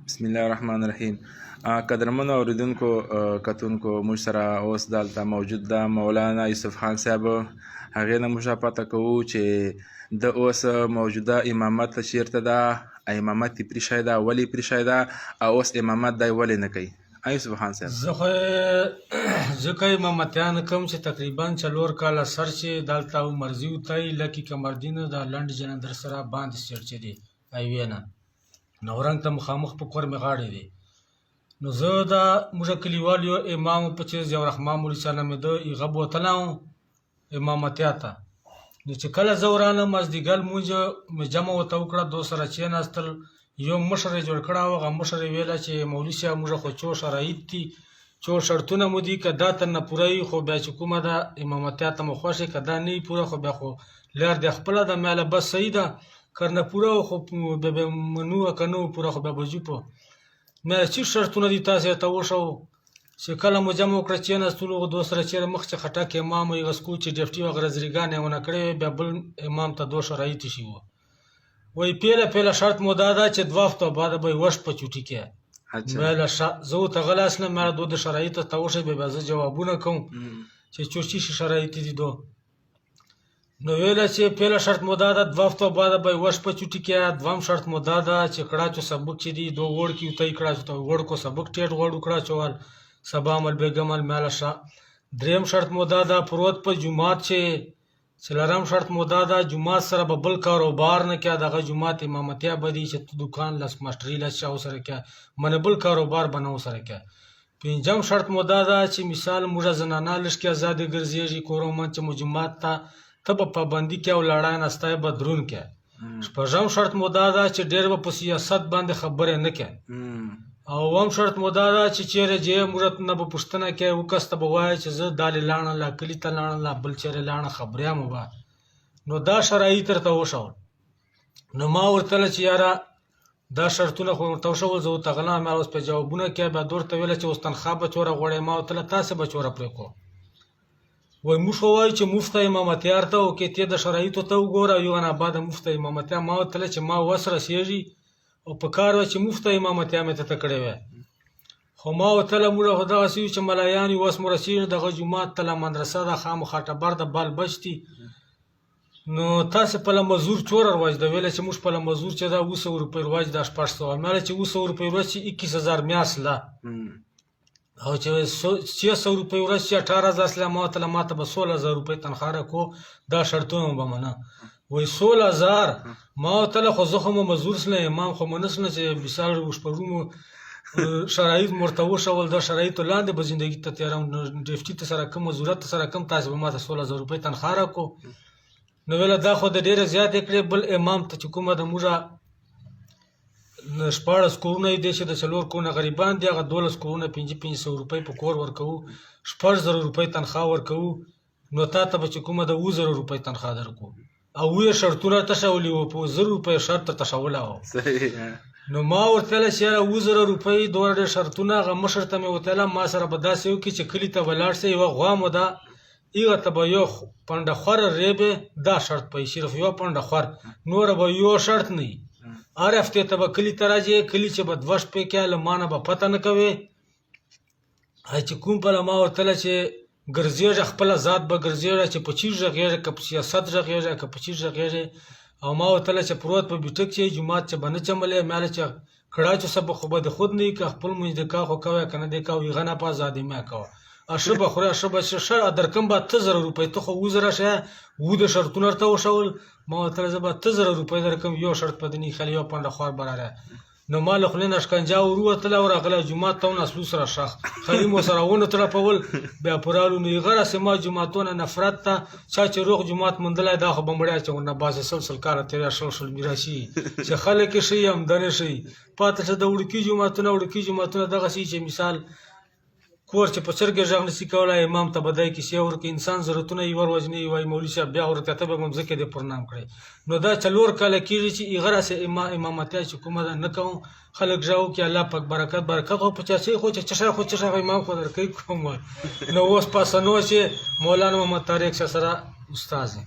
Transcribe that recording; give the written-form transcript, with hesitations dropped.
بسم الله الرحمن الرحیم. قدرمنو اوریدونکو کتونکو موږ سره اوس دلته موجود ده مولانا یوسف خان صاحب. هغې نه موږ پته کوو چې د اوس موجوده امامت چیرته ده، امامت یې پرېښی ده، ولې یې پرېښی ده او اوس امامت دی ولې نه کوي. یوسف خان صاحب زه خو ځکه امامتیان کوم چې تقریبا 4 کاله سر چې دلته مرضي وتی لکې کمردي نه د لنډ جلندر سره باندې سټیټ چې دی هایوې نه نورنګ ته مخامخ په کور مې غاړې دی. نو زه د موږ کلیوال یو امام په چې ضیاء الرحمن مولوي صاحب نامېده هغه بوتلی وم امامتیا ته. نو چې کله زه ورانم مازدیګر لمونځ مې جمع ورته وکړه، دو سره کېناستل، یو مشر یې جوړ کړی و. هغه مشر یې ویله چې مولوي صاحب موږ خو څو شرایط دي، څو شرطونه مو دي، که دا ترنه پوره وي خو بیا چې کومه ده امامتیا ته مو خوښ که دا نه وي پوره خو بیا خو لار دې خپله ده، میله بس صحیح ده، که نه پوره خو بیا به منو که نه و پوره خو بیا به ځو په میله چې شرطونه دي تاسې ورته وښوو. چې کله مو جمع وکړه کېناستلو هغو دو سره چېرې مخ چې خټک امام و هغه سکول چې ډیفټي و هغه رزریګانې ونه کړې بیا بل امام ته دو شرایط شي و. وی پیله شرط مو دا ده چې 2 هفته بعد به یې وشت په چوټي کې میله زه ورته غلی اسلم میله دو د شرایطو ته وښی بیا زه جوابونه کوم چې چی شرایط دي دو. نو ویله چې پیله شرط مو دا ده 2 هفته بعد به یې وشت په چوټي کې. دوم شرط مو دا ده چې کړاچو سبق چې دي دو وړکي وتی کړاچو ته وړکو سبق ټیټ غوړ کړاچوال سبا عمل بیګم میله شه. دریم شرط مو دا ده پروت په جومات چې څلورم شرط مو دا ده جومات سره به بل کاروبار نه کړه، دغه جومات امامتیا به دي چې ته دوکان لس ماسټري لس چا ورسره کړه، منې بل کاروبار به نه ورسره کړه. پنځم شرط مو دا ده چې مثال موږ زنانه لږ کې ازادې ګرځېږي کورمن چې مو جومات ته ته به پابندي کې او لړای نستی به درون کې. شپږم شرط مو دا ده چې ډېر به په سیاست باندې خبرې نه کې. او اوم شرط مو دا ده چې چیرې جې موږ نه به پوښتنه کوي او کس ته به وایي چې زه دالې لاړم لا کلي ته لاړم لا بل چیرې لاړم خبریه مو به. نو دا شرایط ورته وښول. نو ما ورته ویله چې یاره دا شرطونه خو ورته وښول، زه ورته غلم اوس پرې جوابونه کوي. بیا ده ورته ویله چې اوس تنخوا به څومره غواړې؟ ما ورته ویله تاسې به څومره پرېږدو. وایي موږ خو وایو چې مفته امامتیا ورته وکړې ته د شرایطو ته وګوره یو نه بعد مفته امامتیا. ما ورته ویله چې ما وس رسېږي او په کار وه چې مفته امامتیا مې ته کړې وی. خو ما ورته ویله موږ خو دغسې یو چې ملایان یو اوس مو رسېږي دغه جومات ته له مدرسه ده خامخا ټبر ده بال بچ دي. نو تاسې پله مزور څومره رواج ده؟ ویله چې موږ پله مزور چې ده 200 روپۍ رواج ده 600. مې ویله چې 200 روپۍ ورځ چې 21000 میاشت له او چې 600 روپۍ ورځ چې 18000 سله ما ورته ما ته به 16000 روپۍ تنخوا راکړو دا شرطونه به منه. وایي 16000 ما ورته ویله خو زه خو مو مزور سله امام خو مو نه سله چې مثال شپږمو شرایط مو ورته وښول د شرایطو لاندې به زندګي ته تېروم ډیفټي ته سره کم مزورت ته سره کم تاسې به ما ته 16000 روپۍ تنخوا راکړو. نو ویله دا خو د ډېره زیاتې کړې. بل امام ته چې کومه د موږ 14 کورونه یې دی چې د 4 کورونه غریبان دي هغه 12 کورونه 500 روپۍ په کور ورکوو 6000 روپۍ تنخوا ورکوو. نو تا ته به چې کومه د 2000 روپۍ تنخوا درکو او یې شرطونه تشولي وو په 1000 روپۍ شرط ته تشولی وو. نو ما ورته ویله چې یاره 2000 روپۍ دومره ډېر شرطونه. هغه مشر ته مې ورته ویله ما سره به داسې وکړي چې کلي ته به لاړ شئ یوه غوا مو ده هغه ته به یو پنډه خوره ریبې دا شرط پی صرف یوه پنډه خور نوره به یو شرط نه وي. هر هفتې ته به کلي ته راځې کلي چې به 2 شپې کې له ما نه به پته نه کوې. چې کوم پله ما ورته ویله چې ګرځېږه خپله ذات به ګرځېږه چې په چیز غږېږه که په سیاست غږېږه که په چیز غږېږې. او ما ورته ویله چې پروت په بیټک چې جومات چې به نه چملې میله چې کړاچو سبق خو به د خود نه وي که خپل مونځ د کا خو کوی که نه دی کا هغه نه په ازادي مه کوه اشره به خورې اشره به شه درکم به 1000 روپۍ ته خو 2000 شه و د شرطونه ورته وښول. ما ورته ویله زه به 1000 روپۍ درکم یو شرط په دې نه خالي یو پنډه خوار به راغی. نو ما له خولې نه شکنجه وروتله او راغلی جومات ته وناسلو سره شخ خالي مو سره ونه تړپول بیا پرالو. نو هغه راسې ما جوماتونه نفرت ته چا چې روغ جومات موندلی دا خو به مړیا چې ورنه باسې 100 کاله تېریا 100 میراشي چې خلک یې ښي همدنې ښي پاته شه د وړکي جوماتونه دغسې چې مثال کور چې په چرګې غږ نشي کولی امام ته به دی کیسې ورکړي انسان ضرورتونه یې وروجني وایي مولوي صاحب بیا ورته ته به ممځکې دې پرنام کړی. نو دا 4 کاله کېږي چې هغه راسې امامتیا چې کومه ده نه کوم خلک غږ وکړي الله پاک برکت خو په چاسې خو چې چشه امام خو درکوي کوم وایي. نو اوس پاسنو چې مولانا محمد طارق شاه سره استاد دی.